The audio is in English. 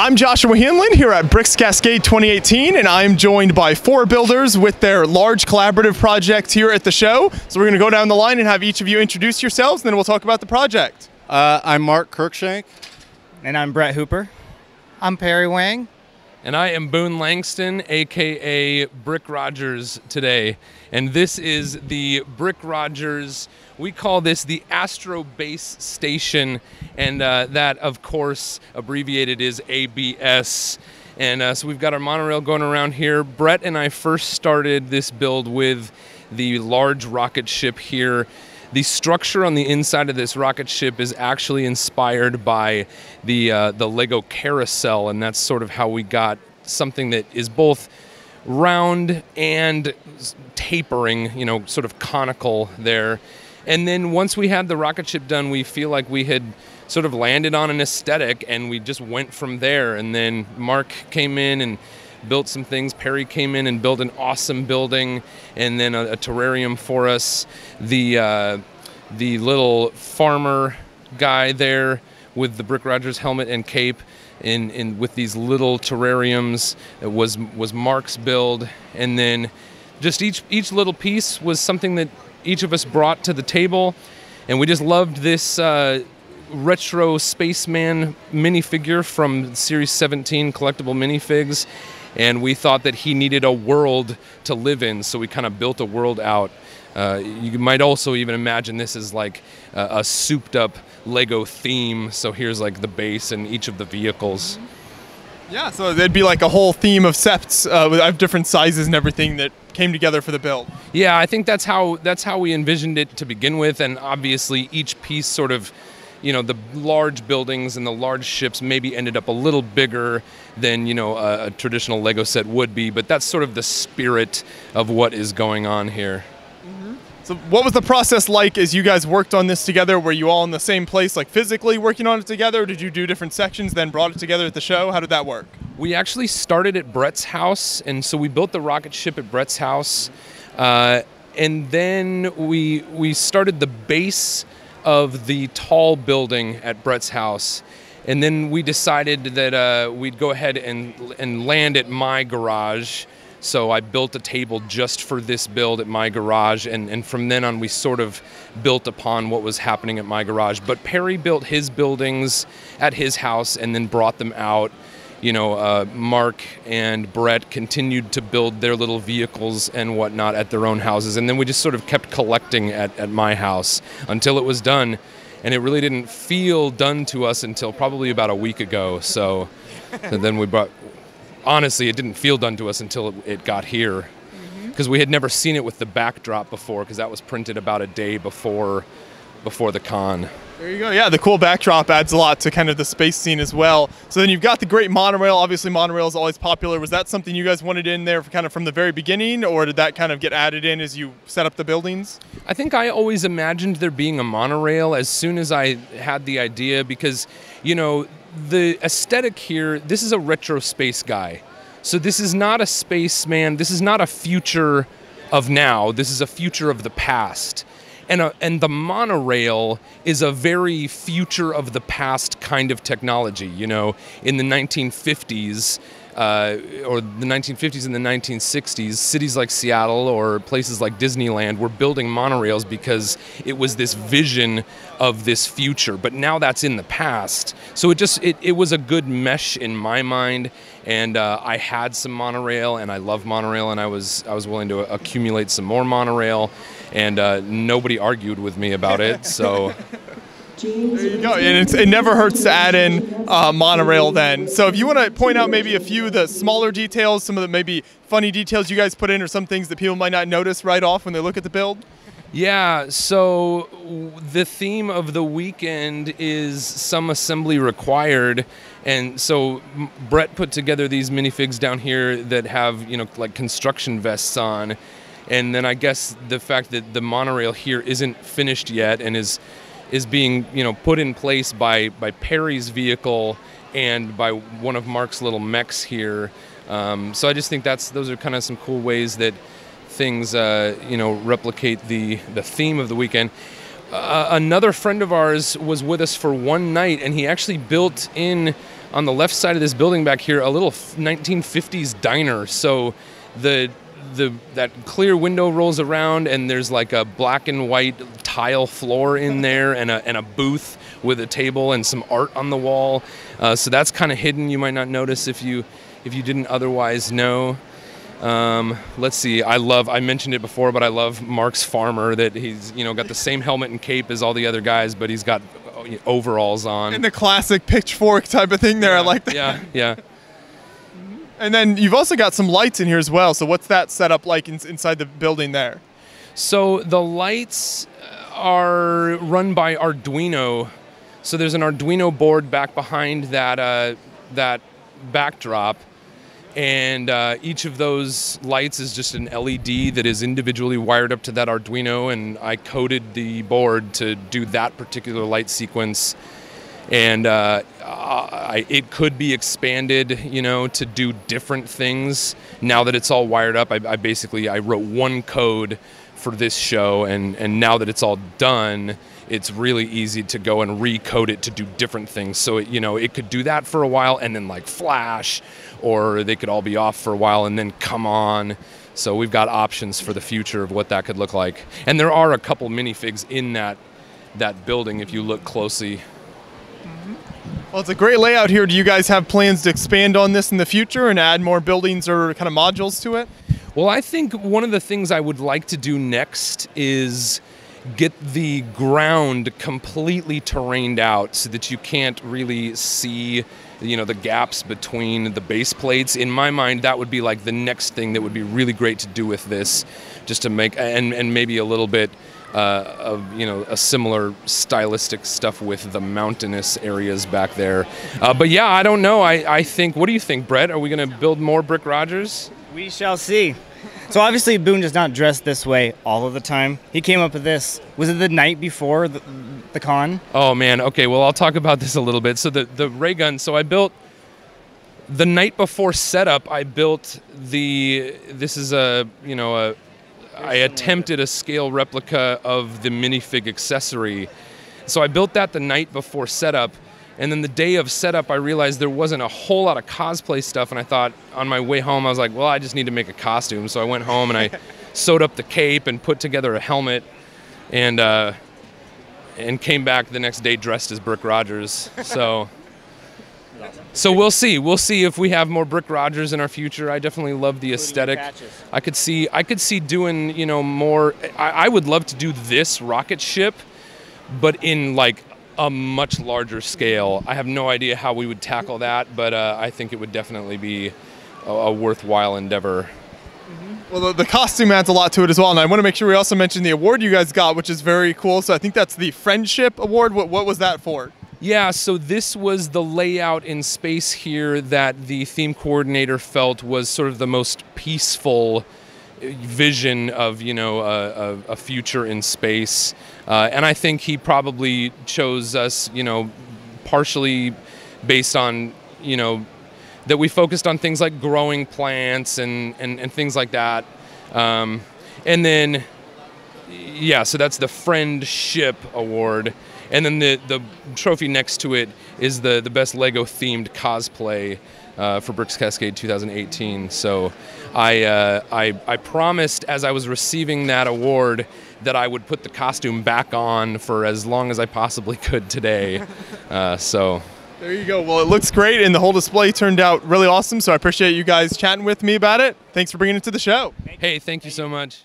I'm Joshua Hanlon here at Bricks Cascade 2018, and I'm joined by 4 builders with their large collaborative project here at the show. So we're going to go down the line and have each of you introduce yourselves, and then we'll talk about the project. I'm Mark Cruickshank. And I'm Brett Hooper. I'm Perry Wang. And I am Boone Langston, aka Brick Rogers today. And this is the Brick Rogers, we call this the Astro base station, and that, of course, abbreviated is ABS. And so we've got our monorail going around here. Brett and I first started this build with the large rocket ship here. The structure on the inside of this rocket ship is actually inspired by the Lego carousel, and that's sort of how we got something that is both round and tapering, you know, sort of conical there. And then once we had the rocket ship done, we feel like we had sort of landed on an aesthetic, and we just went from there. And then Mark came in and built some things. Perry came in and built an awesome building, and then a terrarium for us. The little farmer guy there with the Brick Rogers helmet and cape, with these little terrariums, it was Mark's build. And then just each little piece was something that each of us brought to the table, and we just loved this retro spaceman minifigure from Series 17 collectible minifigs. And we thought that he needed a world to live in, so we kind of built a world out. You might also even imagine this as like a souped-up Lego theme. So here's like the base and each of the vehicles. Yeah, so there'd be like a whole theme of septs with different sizes and everything that came together for the build. Yeah, I think that's how we envisioned it to begin with, and obviously each piece sort of, you know, the large buildings and the large ships maybe ended up a little bigger than, you know, a traditional Lego set would be, but that's sort of the spirit of what is going on here. So what was the process like as you guys worked on this together? Were you all in the same place, like physically working on it together? Or did you do different sections, then brought it together at the show? How did that work? We actually started at Brett's house, and so we built the rocket ship at Brett's house. And then we started the base of the tall building at Brett's house. And then we decided that we'd go ahead and land at my garage. So I built a table just for this build at my garage, and from then on we sort of built upon what was happening at my garage. But Perry built his buildings at his house and then brought them out. You know, Mark and Brett continued to build their little vehicles and whatnot at their own houses, and then we just sort of kept collecting at my house until it was done. And it really didn't feel done to us until probably about a week ago. So then we brought... Honestly, it didn't feel done to us until it got here, because we had never seen it with the backdrop before, because that was printed about a day before the con. There you go. Yeah, the cool backdrop adds a lot to kind of the space scene as well. So then you've got the great monorail. Obviously, monorail is always popular. Was that something you guys wanted in there kind of from the very beginning, or did that kind of get added in as you set up the buildings? I think I always imagined there being a monorail as soon as I had the idea, because, you know, the aesthetic here, this is a retro space guy. So this is not a spaceman, this is not a future of now, this is a future of the past. And the monorail is a very future of the past kind of technology. You know, in the 1950s, or the 1950s and the 1960s, cities like Seattle or places like Disneyland were building monorails because it was this vision of this future. But now that's in the past. So it was a good mesh in my mind. And I had some monorail, and I love monorail, and I was willing to accumulate some more monorail, and nobody argued with me about it. So. There you go, and it never hurts to add in monorail then. So if you want to point out maybe a few of the smaller details, some of the maybe funny details you guys put in, or some things that people might not notice right off when they look at the build? Yeah, so the theme of the weekend is some assembly required, and so Brett put together these minifigs down here that have, you know, like construction vests on, and then I guess the fact that the monorail here isn't finished yet and is being, you know, put in place by Perry's vehicle and by one of Mark's little mechs here. So I just think those are kind of some cool ways that things, you know, replicate the theme of the weekend. Another friend of ours was with us for one night, and he actually built in on the left side of this building back here, a little 1950s diner. So that clear window rolls around, and there's like a black and white tile floor in there, and a booth with a table and some art on the wall. So that's kind of hidden. You might not notice if you didn't otherwise know. Let's see. I mentioned it before, but I love Mark's farmer, that he's got the same helmet and cape as all the other guys, but he's got overalls on. And the classic pitchfork type of thing there. Yeah, I like that. Yeah. And then you've also got some lights in here as well. So what's that setup like inside the building there? So the lights are run by Arduino. So there's an Arduino board back behind that backdrop. And each of those lights is just an LED that is individually wired up to that Arduino, and I coded the board to do that particular light sequence. And it could be expanded, to do different things. Now that it's all wired up, I wrote one code for this show, and now that it's all done, it's really easy to go and recode it to do different things. So it could do that for a while and then like flash, or they could all be off for a while and then come on. So we've got options for the future of what that could look like. And there are a couple minifigs in that building if you look closely. Well, it's a great layout here. Do you guys have plans to expand on this in the future and add more buildings or kind of modules to it? Well, I think one of the things I would like to do next is get the ground completely terrained out so that you can't really see the gaps between the base plates. In my mind, that would be like the next thing that would be really great to do with this, just to make, and maybe a little bit of a similar stylistic stuff with the mountainous areas back there. But yeah, I don't know. I think, what do you think, Brett? Are we going to build more Brick Rogers? We shall see. So obviously Boone does not dress this way all of the time. He came up with this. Was it the night before the con? Oh man, okay, well I'll talk about this a little bit. So the Raygun, so I built, the night before setup, I built I attempted a scale replica of the minifig accessory. So I built that the night before setup. And then the day of setup, I realized there wasn't a whole lot of cosplay stuff, and I thought on my way home, I was like, well, I just need to make a costume. So I went home and I sewed up the cape and put together a helmet, and came back the next day dressed as Brick Rogers. So we'll see. We'll see if we have more Brick Rogers in our future. I definitely love the aesthetic. I could see doing more. I would love to do this rocket ship, but in like a much larger scale. I have no idea how we would tackle that, but I think it would definitely be a worthwhile endeavor. Well, the costume adds a lot to it as well, and I want to make sure we also mention the award you guys got, which is very cool. So I think that's the Friendship Award. What was that for? Yeah, so this was the layout in space here that the theme coordinator felt was sort of the most peaceful vision of a future in space, and I think he probably chose us partially based on that we focused on things like growing plants and things like that, and then so that's the Friendship Award, and then the trophy next to it is the best Lego themed cosplay for Bricks Cascade 2018. So I promised as I was receiving that award that I would put the costume back on for as long as I possibly could today. So there you go. Well, it looks great, and the whole display turned out really awesome. So I appreciate you guys chatting with me about it. Thanks for bringing it to the show. Hey, thank you so much.